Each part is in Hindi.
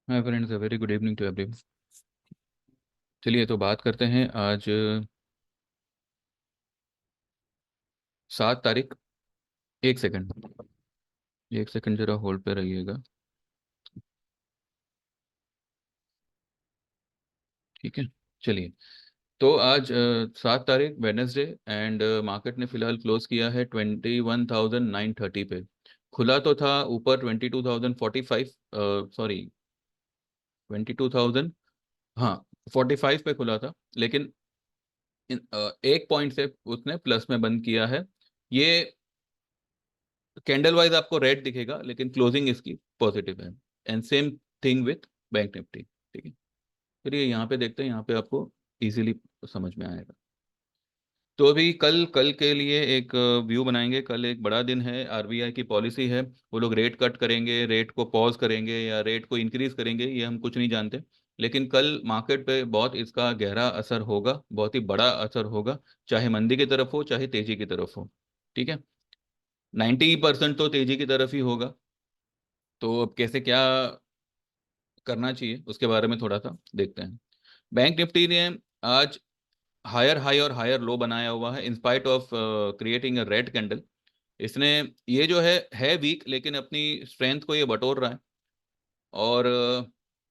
Hi friends, a very good evening to everyone. चलिए तो बात करते हैं आज 7 तारीख। एक सेकंड, एक सेकंड जरा होल्ड पे रहिएगा। ठीक है, चलिए। तो आज 7 तारीख वेडनेसडे एंड मार्केट ने फिलहाल क्लोज किया है 21,930 पे। खुला तो था ऊपर 22,045, सॉरी 22,000, हाँ 45 पे खुला था। लेकिन एक पॉइंट से उसने प्लस में बंद किया है। ये कैंडल वाइज आपको रेड दिखेगा लेकिन क्लोजिंग इसकी पॉजिटिव है। And same thing with bank Nifty. ठीक है, फिर ये यहाँ पे देखते हैं, यहाँ पे आपको इजीली समझ में आएगा। तो अभी कल कल के लिए एक व्यू बनाएंगे। कल एक बड़ा दिन है, आरबीआई की पॉलिसी है। वो लोग रेट कट करेंगे, रेट को पॉज करेंगे या रेट को इंक्रीज करेंगे, ये हम कुछ नहीं जानते। लेकिन कल मार्केट पे बहुत इसका गहरा असर होगा, बहुत ही बड़ा असर होगा, चाहे मंदी की तरफ हो चाहे तेजी की तरफ हो। ठीक है, 90% तो तेजी की तरफ ही होगा। तो अब कैसे क्या करना चाहिए उसके बारे में थोड़ा सा देखते हैं। बैंक निफ्टी ने आज हायर हाई और हायर लो बनाया हुआ है, in spite of creating a red candle. इसने ये जो है वीक, लेकिन अपनी स्ट्रेंथ को ये बटोर रहा है। और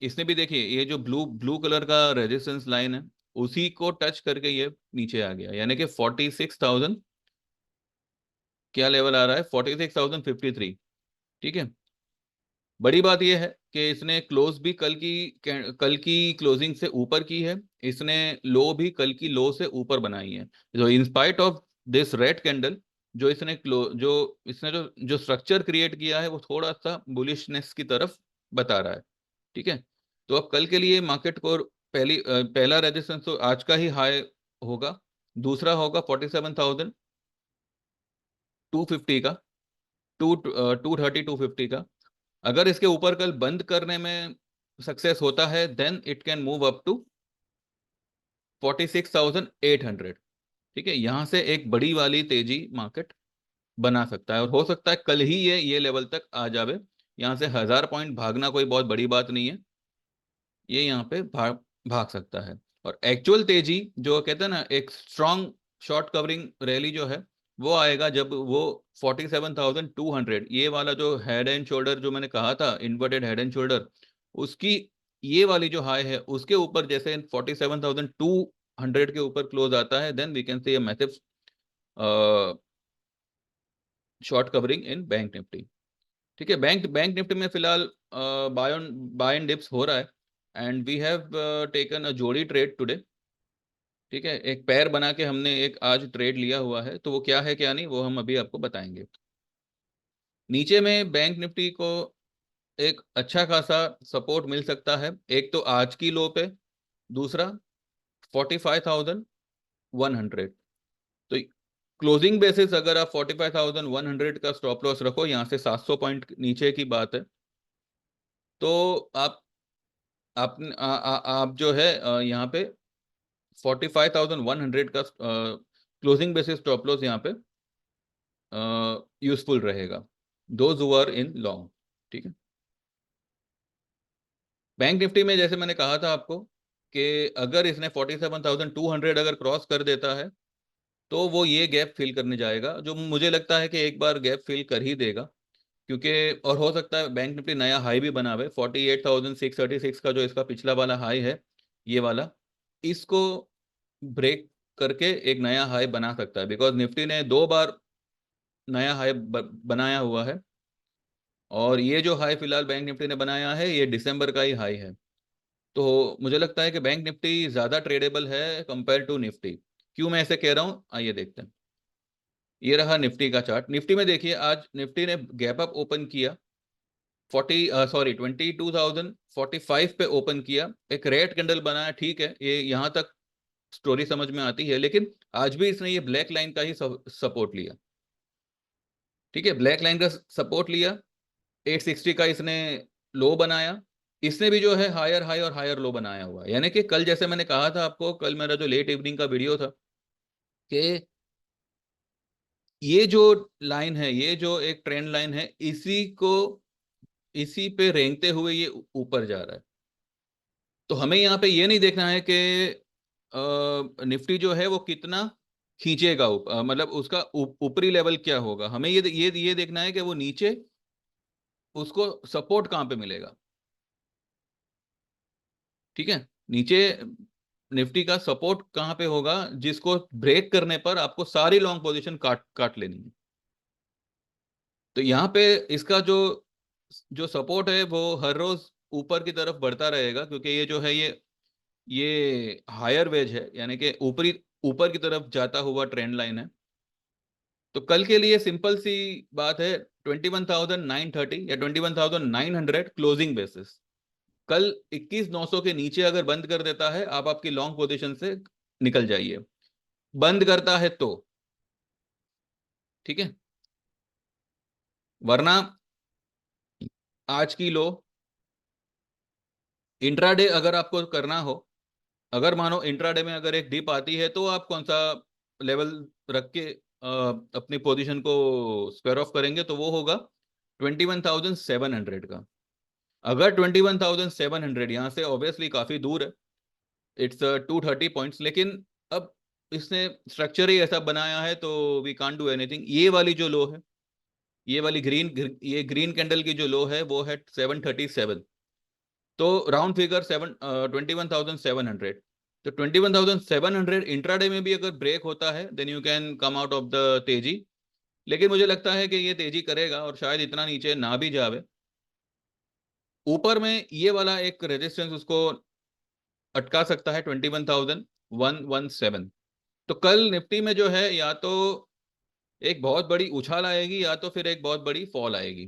इसने भी देखिए, ये जो ब्लू ब्लू कलर का रेजिस्टेंस लाइन है, उसी को टच करके ये नीचे आ गया, यानी कि 46,000, क्या लेवल आ रहा है, 46,053। ठीक है, बड़ी बात यह है कि इसने क्लोज भी कल की क्लोजिंग से ऊपर की है। इसने लो भी कल की लो से ऊपर बनाई है। तो in spite of this red candle, जो स्ट्रक्चर क्रिएट किया है वो थोड़ा सा बुलिशनेस की तरफ बता रहा है। ठीक है, तो अब कल के लिए मार्केट को पहला रेजिस्टेंस तो आज का ही हाई होगा। दूसरा होगा 47,250 का, 230 250 का। अगर इसके ऊपर कल बंद करने में सक्सेस होता है, then it can move up to 46,800। ठीक है, यहां से एक बड़ी वाली तेजी मार्केट बना सकता है, और हो सकता है कल ही ये लेवल तक आ जावे। यहां से 1,000 पॉइंट भागना कोई बहुत बड़ी बात नहीं है, ये यहाँ पे भाग भाग सकता है। और एक्चुअल तेजी जो कहते हैं ना, एक स्ट्रॉन्ग शॉर्ट कवरिंग रैली जो है, वो आएगा जब वो 47,200, ये वाला जो हेड एंड शोल्डर जो मैंने कहा था, इन्वर्टेड हेड एंड शोल्डर, उसकी ये वाली जो हाई है उसके ऊपर जैसे 47,200 के ऊपर क्लोज आता है, then we can see a massive short covering in bank Nifty. ठीक है, बैंक बैंक निफ्टी में फिलहाल बाय एंड डिप्स हो रहा है। And we have taken a जोड़ी ट्रेड टुडे। ठीक है, एक पैर बना के हमने एक आज ट्रेड लिया हुआ है, तो वो क्या है क्या नहीं वो हम अभी आपको बताएंगे। नीचे में बैंक निफ्टी को एक अच्छा खासा सपोर्ट मिल सकता है, एक तो आज की लो पे, दूसरा 45,100। तो क्लोजिंग बेसिस अगर आप 45,100 का स्टॉप लॉस रखो, यहाँ से 700 पॉइंट नीचे की बात है, तो आप जो है यहाँ पे 45,100 का क्लोजिंग बेसिस स्टॉप लॉस यहाँ पे यूजफुल रहेगा, those who are in long. ठीक है, बैंक निफ्टी में जैसे मैंने कहा था आपको कि अगर इसने 47,200 अगर क्रॉस कर देता है, तो वो ये गैप फिल करने जाएगा, जो मुझे लगता है कि एक बार गैप फिल कर ही देगा। क्योंकि और हो सकता है बैंक निफ्टी नया हाई भी बनावे, 48,636 का जो इसका पिछला वाला हाई है, ये वाला, इसको ब्रेक करके एक नया हाई बना सकता है, बिकॉज निफ्टी ने 2 बार नया हाई बनाया हुआ है। और ये जो हाई फिलहाल बैंक निफ्टी ने बनाया है, ये दिसंबर का ही हाई है। तो मुझे लगता है कि बैंक निफ्टी ज्यादा ट्रेडेबल है कंपेयर टू निफ्टी। क्यों मैं ऐसे कह रहा हूं, आइए देखते हैं। ये रहा निफ्टी का चार्ट। निफ्टी में देखिए, आज निफ्टी ने गैप अप ओपन किया, 22,045 पे ओपन किया, एक रेड कैंडल बनाया। ठीक है, ये यहाँ तक स्टोरी समझ में आती है, लेकिन आज भी इसने ये ब्लैक लाइन का ही सपोर्ट लिया। ठीक है, ब्लैक लाइन का सपोर्ट लिया, 860 का इसने लो बनाया। इसने भी जो है हायर हाई और हायर लो बनाया हुआ है। यानी कि कल जैसे मैंने कहा था आपको, कल मेरा जो लेट इवनिंग का वीडियो था, कि ये जो लाइन है, ये जो एक ट्रेंड लाइन है, इसी को इसी पे रेंगते हुए ये ऊपर जा रहा है। तो हमें यहाँ पे ये नहीं देखना है कि निफ्टी जो है वो कितना खींचेगा, मतलब उसका ऊपरी लेवल क्या होगा। हमें ये देखना है कि वो नीचे उसको सपोर्ट कहाँ पे मिलेगा। ठीक है, नीचे निफ्टी का सपोर्ट कहाँ पे होगा, जिसको ब्रेक करने पर आपको सारी लॉन्ग पोजीशन काट काट लेनी है। तो यहाँ पे इसका जो जो सपोर्ट है वो हर रोज ऊपर की तरफ बढ़ता रहेगा, क्योंकि ये जो है ये हायर वेज है, यानी कि ऊपरी ऊपर की तरफ जाता हुआ ट्रेंड लाइन है। तो कल के लिए सिंपल सी बात है, 21,930 या 21,900 क्लोजिंग बेसिस। कल 21,900 के नीचे अगर बंद कर देता है, आप आपकी लॉन्ग पोजीशन से निकल जाइए। बंद करता है तो ठीक है, वरना आज की लो इंट्राडे अगर आपको करना हो, अगर मानो इंट्राडे में अगर एक डिप आती है, तो आप कौन सा लेवल रख के अपनी पोजीशन को स्क्वायर ऑफ करेंगे, तो वो होगा 21,700 का। अगर 21,700 यहाँ से ऑब्वियसली काफी दूर है, इट्स 230 पॉइंट्स, लेकिन अब इसने स्ट्रक्चर ही ऐसा बनाया है तो वी कांट डू एनीथिंग। ये वाली जो लो है, ये वाली ये ग्रीन कैंडल की जो लो है वो है 737। तो राउंड फिगर 21,700। तो 21,700 इंट्राडे में भी अगर ब्रेक होता है, then you can come out of the तेजी। लेकिन मुझे लगता है कि ये तेजी करेगा और शायद इतना नीचे ना भी जावे। ऊपर में ये वाला एक रेजिस्टेंस उसको अटका सकता है 21,117। तो कल निफ्टी में जो है या तो एक बहुत बड़ी उछाल आएगी, या तो फिर एक बहुत बड़ी फॉल आएगी।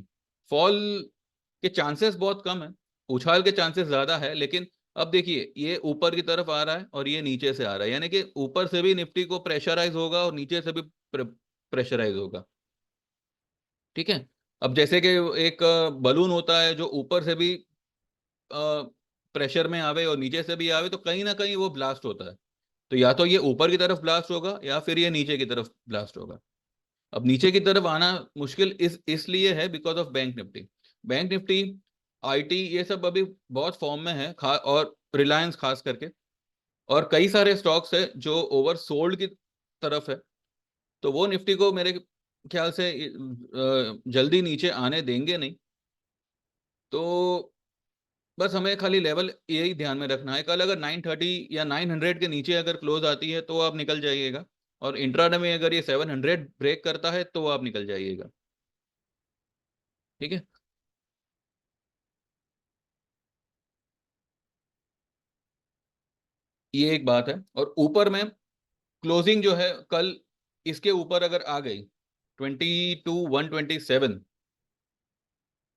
फॉल के चांसेस बहुत कम है, उछाल के चांसेस ज्यादा है। लेकिन अब देखिए, ये ऊपर की तरफ आ रहा है और ये नीचे से आ रहा है, यानी कि ऊपर से भी निफ्टी को प्रेशराइज होगा और नीचे से भी प्रेशराइज होगा। ठीक है, अब जैसे कि एक बलून होता है जो ऊपर से भी प्रेशर में आवे और नीचे से भी आवे, तो कहीं ना कहीं वो ब्लास्ट होता है। तो या तो ये ऊपर की तरफ ब्लास्ट होगा या फिर ये नीचे की तरफ ब्लास्ट होगा। अब नीचे की तरफ आना मुश्किल इसलिए है because of bank Nifty. Bank Nifty, IT, ये सब अभी बहुत फॉर्म में है, और रिलायंस खास करके, और कई सारे स्टॉक्स है जो ओवर सोल्ड की तरफ है। तो वो निफ्टी को मेरे ख्याल से जल्दी नीचे आने देंगे नहीं। तो बस हमें खाली लेवल यही ध्यान में रखना है, कल अगर 930 या 900 के नीचे अगर क्लोज आती है तो आप निकल जाइएगा, और इंट्राडे में अगर ये 700 ब्रेक करता है तो आप निकल जाइएगा। ठीक है, ये एक बात है। और ऊपर में क्लोजिंग जो है कल इसके ऊपर अगर आ गई 22,127,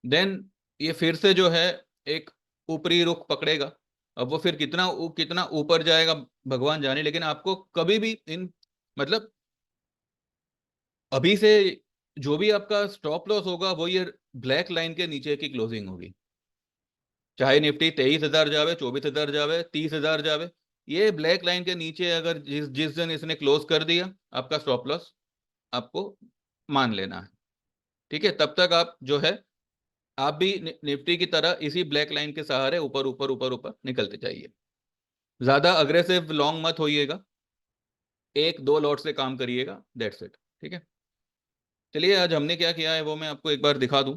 देन ये फिर से जो है एक ऊपरी रुख पकड़ेगा। अब वो फिर कितना ऊपर जाएगा भगवान जाने, लेकिन आपको कभी भी इन, मतलब अभी से जो भी आपका स्टॉप लॉस होगा वो ये ब्लैक लाइन के नीचे की क्लोजिंग होगी। चाहे निफ्टी 23,000 जावे, 24,000 जावे, 30,000 जावे, ये ब्लैक लाइन के नीचे अगर जिस जिस दिन इसने क्लोज कर दिया, आपका स्टॉप लॉस आपको मान लेना है। ठीक है, तब तक आप जो है आप भी निफ्टी की तरह इसी ब्लैक लाइन के सहारे ऊपर ऊपर ऊपर ऊपर निकलते जाइए। ज्यादा अग्रेसिव लॉन्ग मत होइएगा, एक दो लॉट से काम करिएगा, दैट्स इट। ठीक है, चलिए आज हमने क्या किया है वो मैं आपको एक बार दिखा दूं,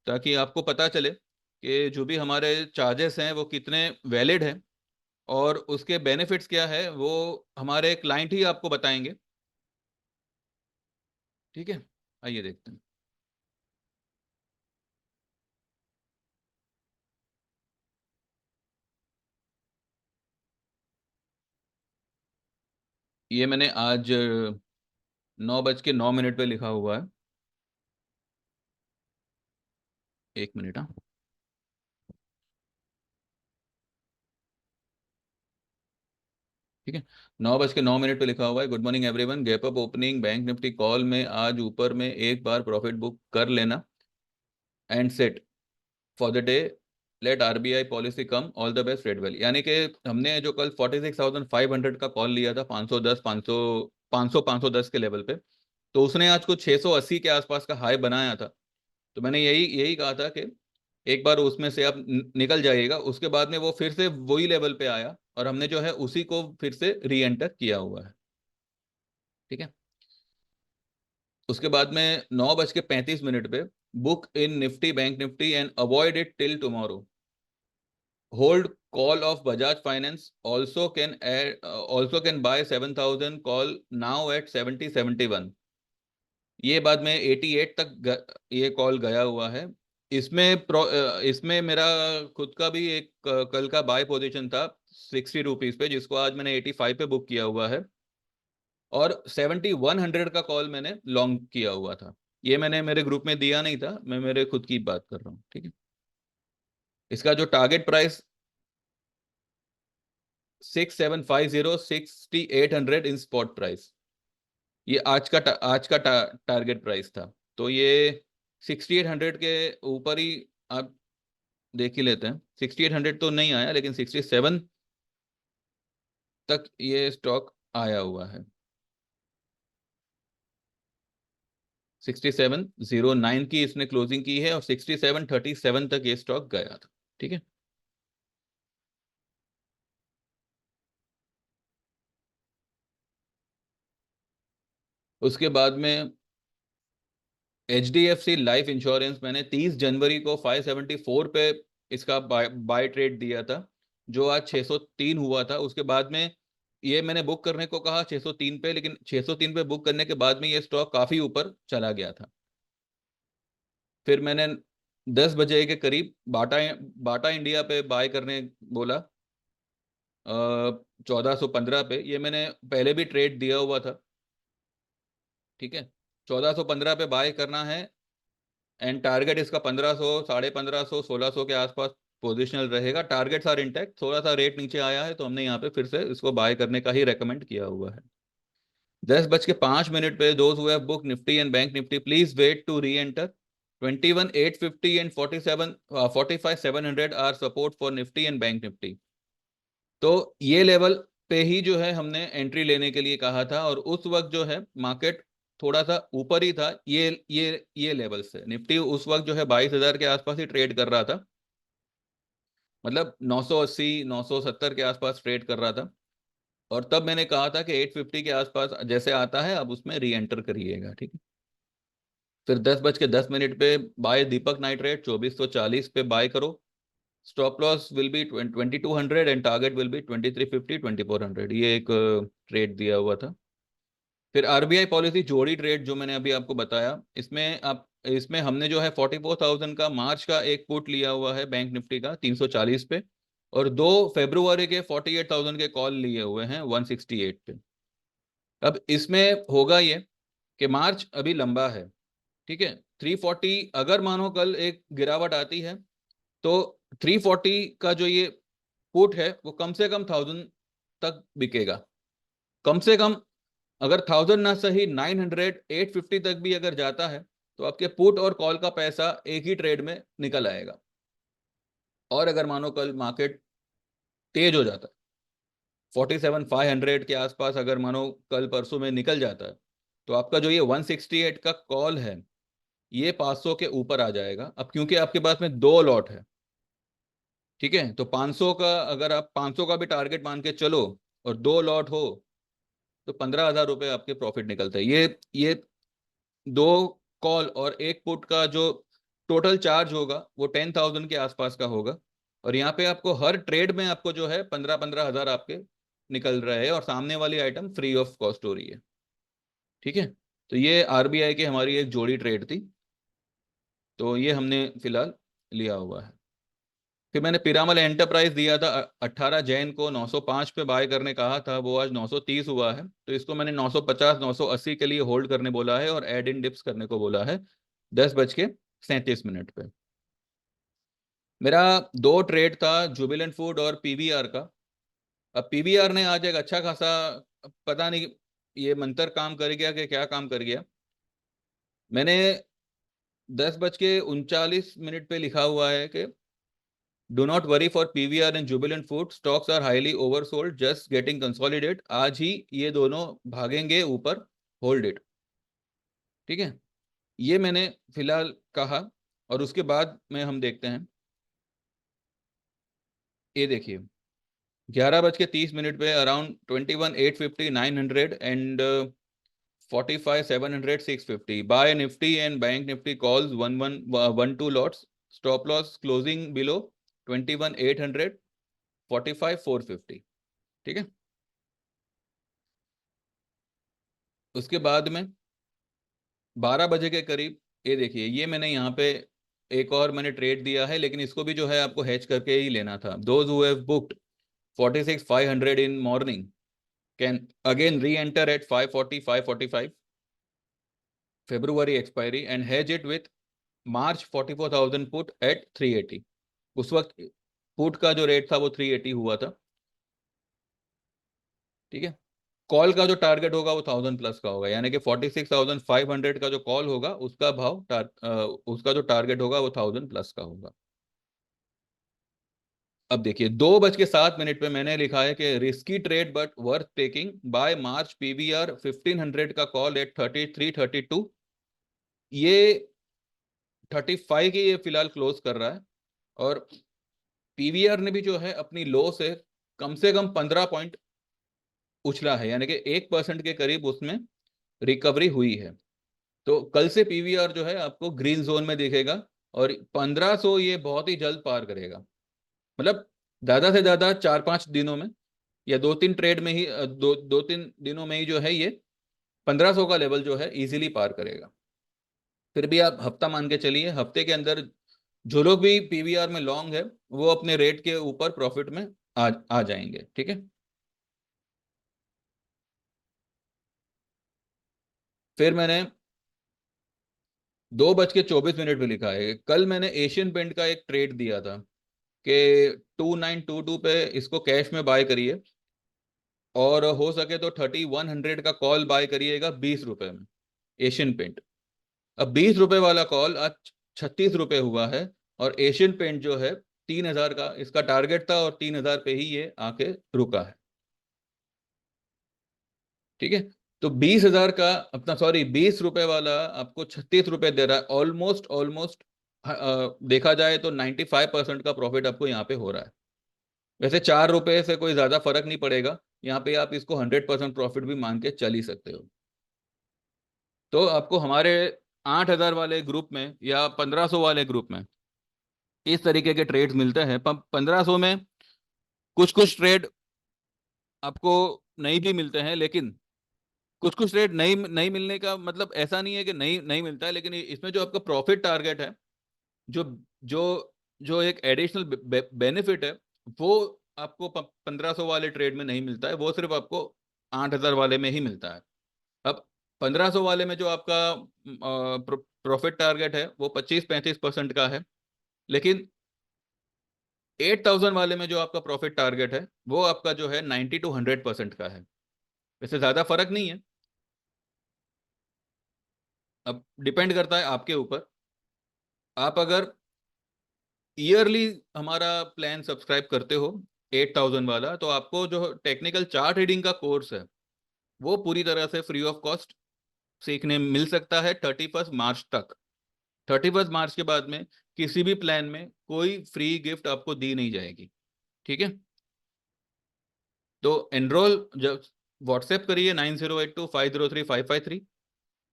ताकि आपको पता चले कि जो भी हमारे चार्जेस हैं वो कितने वैलिड हैं, और उसके बेनिफिट्स क्या है वो हमारे क्लाइंट ही आपको बताएंगे। ठीक है, आइए देखते हैं। ये मैंने आज 9:09 पे लिखा हुआ है। एक मिनट, हाँ। ठीक है, 9:09 पे लिखा हुआ है, good morning everyone, gap up opening bank Nifty call में आज ऊपर में एक बार प्रॉफिट बुक कर लेना and set for the day, let RBI policy come, all the best red valley. यानी कि हमने जो कल 46,500 का कॉल लिया था, 510 500 500 510 के लेवल पे, तो उसने आज कुछ 680 के आसपास का हाई बनाया था। तो मैंने यही यही कहा था कि एक बार उसमें से आप निकल जाइएगा, उसके बाद में वो फिर से वही लेवल पे आया और हमने जो है उसी को फिर से री एंटर किया हुआ है। ठीक है, उसके बाद में 9:35 पे book in Nifty bank Nifty and avoid it till tomorrow. Hold call of Bajaj finance also can buy 7,000 call now at 70-71। ये बाद में 88 तक ये कॉल गया हुआ है। इसमें मेरा खुद का भी एक कल का बाय पोजीशन था 60 रुपीज पे, जिसको आज मैंने 85 पे बुक किया हुआ है, और 7100 का कॉल मैंने लॉन्ग किया हुआ था। ये मैंने मेरे ग्रुप में दिया नहीं था, मैं मेरे खुद की बात कर रहा हूँ। ठीक है, इसका जो टारगेट प्राइस 6750, 6800 इन स्पॉट प्राइस, ये आज का टारगेट प्राइस था। तो ये 6800 के ऊपर ही आप देख ही लेते हैं। 6800 तो नहीं आया, लेकिन 67 तक ये स्टॉक आया हुआ है। 6709 की इसने क्लोजिंग की है और 6737 तक ये स्टॉक गया था। ठीक है, उसके बाद में HDFC लाइफ इंश्योरेंस मैंने 30 जनवरी को 574 पे इसका बाय ट्रेड दिया था, जो आज 603 हुआ था। उसके बाद में ये मैंने बुक करने को कहा 603 पे, लेकिन 603 पे बुक करने के बाद में ये स्टॉक काफी ऊपर चला गया था। फिर मैंने 10 बजे के करीब बाटा बाटा इंडिया पे बाय करने बोला 1415 पे। ये मैंने पहले भी ट्रेड दिया हुआ था। ठीक है, 1415 पे बाय करना है एंड टारगेट इसका 1500, 1550, 1600 के आसपास पोजिशनल रहेगा। टारगेट्स आर इंटैक्ट, थोड़ा सा रेट नीचे आया है तो हमने यहाँ पे फिर से इसको बाय करने का ही रेकमेंड किया हुआ है। 10:05 पे those who have book Nifty and bank Nifty please wait to re-enter. 21,850 and 45,700 are support for Nifty and bank Nifty. तो ये लेवल पे ही जो है हमने एंट्री लेने के लिए कहा था, और उस वक्त जो है मार्केट थोड़ा सा ऊपर ही था। ये लेवल से निफ्टी उस वक्त जो है 22,000 के आसपास ही ट्रेड कर रहा था, मतलब 980 970 के आसपास ट्रेड कर रहा था। और तब मैंने कहा था कि 850 के आसपास जैसे आता है अब उसमें री एंटर करिएगा। ठीक है, फिर 10:10 पे बाय दीपक नाइट्रेट 2440 पे बाय करो। Stop loss will be 2200 and target will be 2350 2400। ये एक ट्रेड दिया हुआ था। फिर RBI पॉलिसी जोड़ी ट्रेड जो मैंने अभी आपको बताया, इसमें हमने जो है 44,000 का मार्च का एक पुट लिया हुआ है बैंक निफ्टी का 340 पे, और 2 फरवरी के 48,000 के कॉल लिए हुए हैं 168 पे। अब इसमें होगा ये कि मार्च अभी लंबा है। ठीक है, 340 अगर मानो कल एक गिरावट आती है तो 340 का जो ये पुट है वो कम से कम 1000 तक बिकेगा। कम से कम अगर 1000 ना सही 900 850 तक भी अगर जाता है तो आपके पुट और कॉल का पैसा एक ही ट्रेड में निकल आएगा। और अगर मानो कल मार्केट तेज हो जाता है 47,500 के आसपास, अगर मानो कल परसों में निकल जाता है, तो आपका जो ये 168 का कॉल है ये 500 के ऊपर आ जाएगा। अब क्योंकि आपके पास में दो लॉट है, ठीक है, तो 500 का अगर आप 500 का भी टारगेट मान के चलो और दो लॉट हो तो 15,000 रुपये आपके प्रॉफिट निकलते हैं। ये दो कॉल और एक पुट का जो टोटल चार्ज होगा वो 10,000 के आसपास का होगा। और यहाँ पे आपको हर ट्रेड में आपको जो है 15-15 हजार आपके निकल रहे हैं, और सामने वाली आइटम फ्री ऑफ कॉस्ट हो रही है। ठीक है, तो ये RBI की हमारी एक जोड़ी ट्रेड थी, तो ये हमने फिलहाल लिया हुआ है। फिर मैंने पिरामल एंटरप्राइज दिया था 18 जैन को 905 पे बाय करने कहा था, वो आज 930 हुआ है, तो इसको मैंने 950 980 के लिए होल्ड करने बोला है और एड इन डिप्स करने को बोला है 10:37 पे। मेरा दो ट्रेड था जुबिलेंट फूड और PVR का। अब PVR ने आज एक अच्छा खासा, पता नहीं ये मंत्र काम कर गया कि क्या काम कर गया। मैंने 10:39 पे लिखा हुआ है कि do not worry for PVR and Jubilant food, stocks are highly oversold just getting consolidate. आज ही ये दोनों भागेंगे ऊपर, होल्ड इट। ठीक है, ये मैंने फिलहाल कहा। और उसके बाद में हम देखते हैं, ये देखिए 11:30 पे around 21,850, 900 and 45,700, 650 buy Nifty and bank Nifty calls 1112 lots, stop loss closing below 21,800, 45,450। ठीक है। उसके बाद में 12 बजे के करीब, ये देखिए ये मैंने यहाँ पे एक और मैंने ट्रेड दिया है, लेकिन इसको भी जो है आपको हेज करके ही लेना था। Those who have booked 46,500 in morning can again री enter eight 540, 545 February expiry and hedge it with March 44,000 put at 380। उस वक्त पुट का जो रेट था वो 380 हुआ था। ठीक है। कॉल का जो टारगेट होगा वो 1,000 प्लस का होगा, यानी कि 46,500 का जो कॉल होगा उसका उसका जो टारगेट होगा वो 1,000 प्लस का होगा। अब देखिए 2:07 पे मैंने लिखा है कि risky trade but worth taking by March PVR 1,500 का कॉल एट 3332। ये 35 की ये फिलहाल क्लोज कर रहा है, और पीवीआर ने भी जो है अपनी लो से कम 15 पॉइंट उछला है, यानी कि 1% के करीब उसमें रिकवरी हुई है। तो कल से पीवीआर जो है आपको ग्रीन जोन में दिखेगा, और 1500 ये बहुत ही जल्द पार करेगा। मतलब ज्यादा से ज्यादा 4-5 दिनों में, या 2-3 ट्रेड में ही, दो तीन दिनों में ही जो है ये 1500 का लेवल जो है इजीली पार करेगा। फिर भी आप हफ्ता मान के चलिए, हफ्ते के अंदर जो लोग भी पीवीआर में लॉन्ग है वो अपने रेट के ऊपर प्रॉफिट में आ जाएंगे। ठीक है। फिर मैंने 2:24 पे लिखा है, कल मैंने एशियन पेंट का एक ट्रेड दिया था कि 2922 पे इसको कैश में बाय करिए, और हो सके तो 3100 का कॉल बाय करिएगा 20 रुपए में, एशियन पेंट। अब 20 रुपए वाला कॉल आज 36 रुपए हुआ है, और एशियन पेंट जो है 3,000 का इसका टारगेट था, और 3,000 पे ही ये आके रुका है। ठीक है। तो 20,000 का अपना, सॉरी 20 रुपए वाला आपको 36 रुपए दे रहा है, ऑलमोस्ट ऑलमोस्ट देखा जाए तो 95% का प्रॉफिट आपको यहाँ पे हो रहा है। वैसे 4 रुपए से कोई ज्यादा फर्क नहीं पड़ेगा, यहाँ पे आप इसको 100% प्रॉफिट भी मान के चल ही सकते हो। तो आपको हमारे 8,000 वाले ग्रुप में या 1,500 वाले ग्रुप में इस तरीके के ट्रेड्स मिलते हैं। 1,500 में कुछ कुछ ट्रेड आपको नहीं भी मिलते हैं, लेकिन कुछ कुछ ट्रेड नहीं नहीं मिलने का मतलब ऐसा नहीं है कि नहीं नहीं मिलता है, लेकिन इसमें जो आपका प्रॉफिट टारगेट है, जो जो जो एक एडिशनल बेनिफिट है, वो आपको 1,500 वाले ट्रेड में नहीं मिलता है, वो सिर्फ आपको 8,000 वाले में ही मिलता है। अब 1,500 वाले में जो आपका प्रॉफिट टारगेट है वो 25-35% का है, लेकिन 8,000 वाले में जो आपका प्रॉफिट टारगेट है वो आपका जो है 90-100% का है। वैसे ज्यादा फर्क नहीं है, अब डिपेंड करता है आपके ऊपर। आप अगर ईयरली हमारा प्लान सब्सक्राइब करते हो 8,000 वाला, तो आपको जो टेक्निकल चार्ट रीडिंग का कोर्स है वो पूरी तरह से फ्री ऑफ कॉस्ट सीखने मिल सकता है 31 मार्च तक। 31 मार्च के बाद में किसी भी प्लान में कोई फ्री गिफ्ट आपको दी नहीं जाएगी। ठीक है। तो एनरोल जब व्हाट्सएप करिए 9082503553,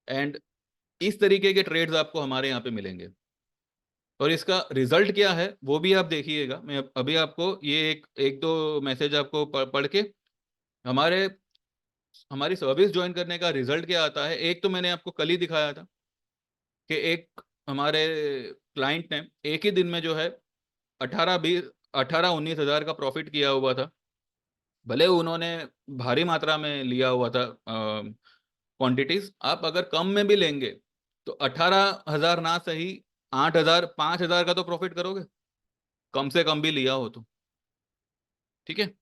एंड इस तरीके के ट्रेड्स आपको हमारे यहाँ पे मिलेंगे। और इसका रिजल्ट क्या है वो भी आप देखिएगा। मैं अभी आपको ये एक एक दो मैसेज आपको पढ़ के हमारे हमारी सर्विस ज्वाइन करने का रिजल्ट क्या आता है। एक तो मैंने आपको कल ही दिखाया था कि एक हमारे क्लाइंट ने एक ही दिन में जो है 18-19 हज़ार का प्रॉफिट किया हुआ था। भले उन्होंने भारी मात्रा में लिया हुआ था क्वांटिटीज, आप अगर कम में भी लेंगे तो 18,000 ना सही 8,000 5,000 का तो प्रॉफिट करोगे, कम से कम भी लिया हो तो। ठीक है।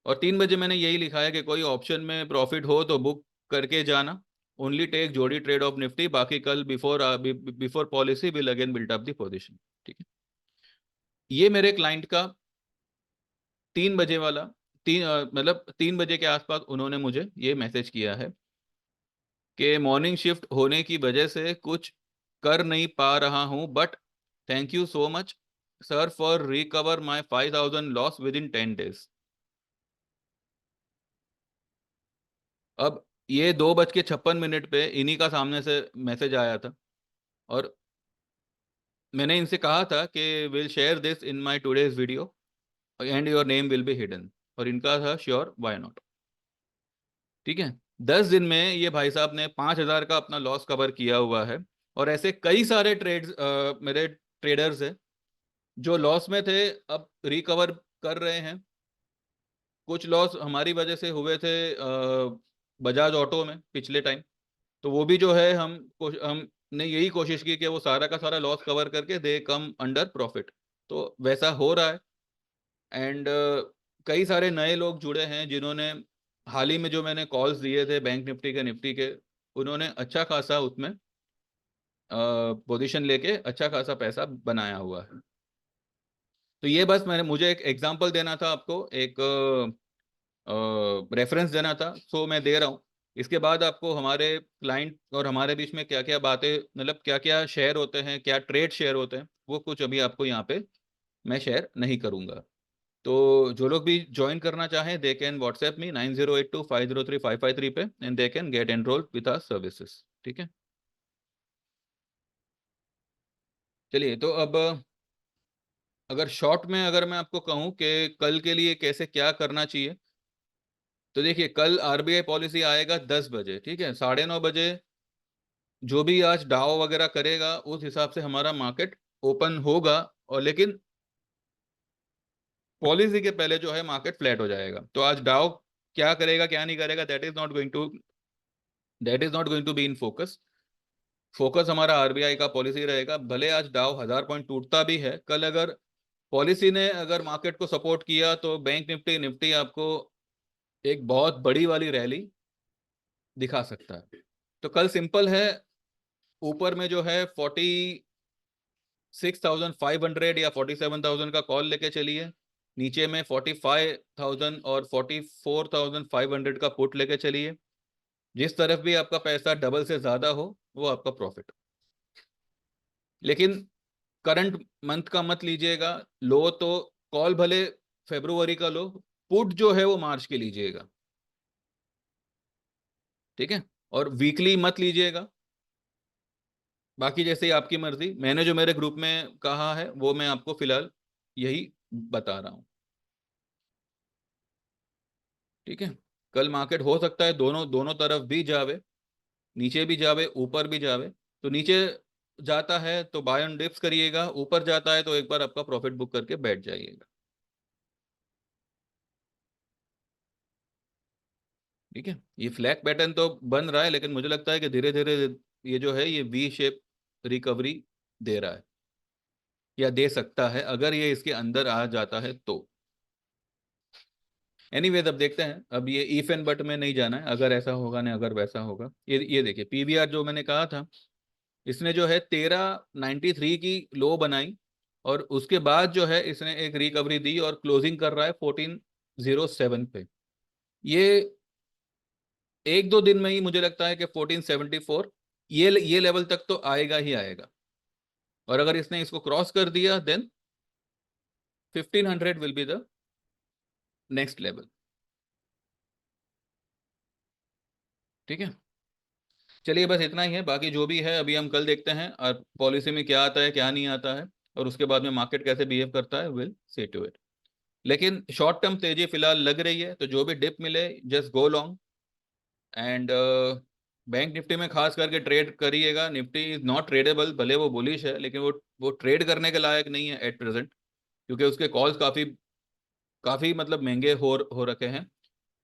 और 3 बजे मैंने यही लिखा है कि कोई ऑप्शन में प्रॉफिट हो तो बुक करके जाना, ओनली टेक जोड़ी ट्रेड ऑफ निफ्टी, बाकी कल before before policy will again built up the position. ठीक है। ये मेरे क्लाइंट का 3 बजे वाला, मतलब 3 बजे के आसपास उन्होंने मुझे ये मैसेज किया है। कि मॉर्निंग शिफ्ट होने की वजह से कुछ कर नहीं पा रहा हूं, but thank you so much sir for recover my 5,000 loss with in 10 days। अब ये 2:56 पे इन्हीं का सामने से मैसेज आया था, और मैंने इनसे कहा था कि will share this in my today's video and your name will be hidden, और इनका था श्योर, वाई नॉट। ठीक है, 10 दिन में ये भाई साहब ने 5,000 का अपना लॉस कवर किया हुआ है। और ऐसे कई सारे मेरे ट्रेडर्स हैं जो लॉस में थे, अब रिकवर कर रहे हैं। कुछ लॉस हमारी वजह से हुए थे बजाज ऑटो में पिछले टाइम, तो वो भी जो है हमने यही कोशिश की कि वो सारा का सारा लॉस कवर करके दे कम अंडर प्रॉफिट। तो वैसा हो रहा है। एंड कई सारे नए लोग जुड़े हैं जिन्होंने हाल ही में जो मैंने कॉल्स दिए थे बैंक निफ्टी के निफ्टी के, उन्होंने अच्छा खासा उसमें पोजीशन लेके अच्छा खासा पैसा बनाया हुआ है। तो ये बस मुझे एक एग्जांपल देना था आपको, एक रेफरेंस देना था, सो मैं दे रहा हूँ। इसके बाद आपको हमारे क्लाइंट और हमारे बीच में क्या क्या बातें, मतलब क्या क्या शेयर होते हैं, क्या ट्रेड शेयर होते हैं, वो कुछ अभी आपको यहाँ पे मैं शेयर नहीं करूँगा। तो जो लोग भी ज्वाइन करना चाहें दे कैन व्हाट्सएप मी 9082503553 पे, and they can get enrolled with our services. ठीक है, चलिए। तो अब अगर शॉर्ट में अगर मैं आपको कहूँ कि कल के लिए कैसे क्या करना चाहिए, तो देखिए कल आरबीआई पॉलिसी आएगा 10 बजे, ठीक है, 9:30 बजे जो भी आज डाउ वगैरह करेगा उस हिसाब से हमारा मार्केट ओपन होगा। और लेकिन पॉलिसी के पहले जो है मार्केट फ्लैट हो जाएगा। तो आज डाउ क्या करेगा क्या नहीं करेगा, that is not going to be in focus. Focus हमारा आरबीआई का पॉलिसी रहेगा। भले आज डाउ 1,000 पॉइंट टूटता भी है, कल अगर पॉलिसी ने अगर मार्केट को सपोर्ट किया तो बैंक निफ्टी निफ्टी आपको एक बहुत बड़ी वाली रैली दिखा सकता है। तो कल सिंपल है, ऊपर में जो है 46,500 या 47,000 का कॉल लेके चलिए, नीचे में 45,000 और 44,500 का पुट लेके चलिए। जिस तरफ भी आपका पैसा डबल से ज्यादा हो वो आपका प्रॉफिट। लेकिन करंट मंथ का मत लीजिएगा, लो तो कॉल भले फेब्रुवरी का लो, पुट जो है वो मार्च के लीजिएगा। ठीक है, और वीकली मत लीजिएगा, बाकी जैसे ही आपकी मर्जी। मैंने जो मेरे ग्रुप में कहा है वो मैं आपको फिलहाल यही बता रहा हूँ। ठीक है, कल मार्केट हो सकता है दोनों दोनों तरफ भी जावे, नीचे भी जावे ऊपर भी जावे। तो नीचे जाता है तो बाय ऑन डिप्स करिएगा, ऊपर जाता है तो एक बार आपका प्रॉफिट बुक करके बैठ जाइएगा। ठीक है, ये फ्लैग पैटर्न तो बन रहा है, लेकिन मुझे लगता है कि धीरे धीरे ये जो है ये वी शेप रिकवरी दे रहा है, या दे सकता है अगर ये इसके अंदर आ जाता है तो। एनीवेज अब देखते हैं, अब ये इफ एंड बट में नहीं जाना है, अगर ऐसा होगा ना अगर वैसा होगा। ये देखिए पीवीआर जो मैंने कहा था, इसने जो है 1393 की लो बनाई, और उसके बाद जो है इसने एक रिकवरी दी और क्लोजिंग कर रहा है 1407 पे। ये एक दो दिन में ही मुझे लगता है कि 1474 ये लेवल तक तो आएगा ही आएगा। और अगर इसने इसको क्रॉस कर दिया then 1500 will be the next level. ठीक है, चलिए बस इतना ही है, बाकी जो भी है अभी हम कल देखते हैं और पॉलिसी में क्या आता है क्या नहीं आता है, और उसके बाद में मार्केट कैसे बिहेव करता है, विल सी टू इट। लेकिन शॉर्ट टर्म तेजी फिलहाल लग रही है, तो जो भी डिप मिले just go long. And bank Nifty में खास करके ट्रेड करिएगा। निफ्टी इज नॉट ट्रेडेबल, भले वो बुलिश है लेकिन वो ट्रेड करने के लायक नहीं है एट प्रेजेंट, क्योंकि उसके कॉल्स काफ़ी काफ़ी मतलब महंगे हो रखे हैं।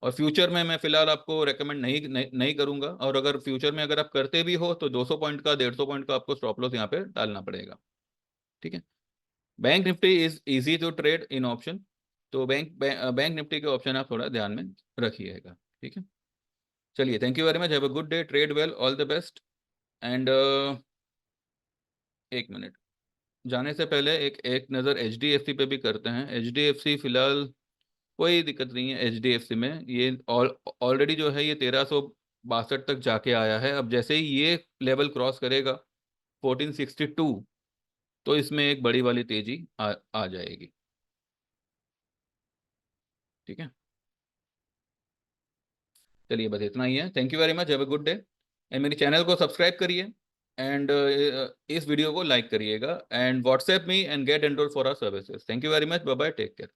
और फ्यूचर में मैं फिलहाल आपको रेकमेंड नहीं करूंगा, और अगर फ्यूचर में अगर आप करते भी हो तो 200 पॉइंट का 150 पॉइंट का आपको स्टॉप लॉस यहाँ पे डालना पड़ेगा। ठीक है, bank nifty is easy to trade in option, तो बैंक निफ्टी के ऑप्शन आप थोड़ा ध्यान में रखिएगा। ठीक है, चलिए, thank you very much, have a good day, trade well, all the best. And एक मिनट, जाने से पहले एक एक नज़र एचडीएफसी पे भी करते हैं। एचडीएफसी फिलहाल कोई दिक्कत नहीं है, एचडीएफसी में ये ऑलरेडी जो है ये 1300 62 तक जाके आया है। अब जैसे ही ये लेवल क्रॉस करेगा 1462, तो इसमें एक बड़ी वाली तेजी आ जाएगी। ठीक है, चलिए बस इतना ही है। Thank you very much, have a good day. And मेरे चैनल को सब्सक्राइब करिए, एंड इस वीडियो को लाइक करिएगा, and WhatsApp me and get enrol for our services. Thank you very much, bye bye, take care.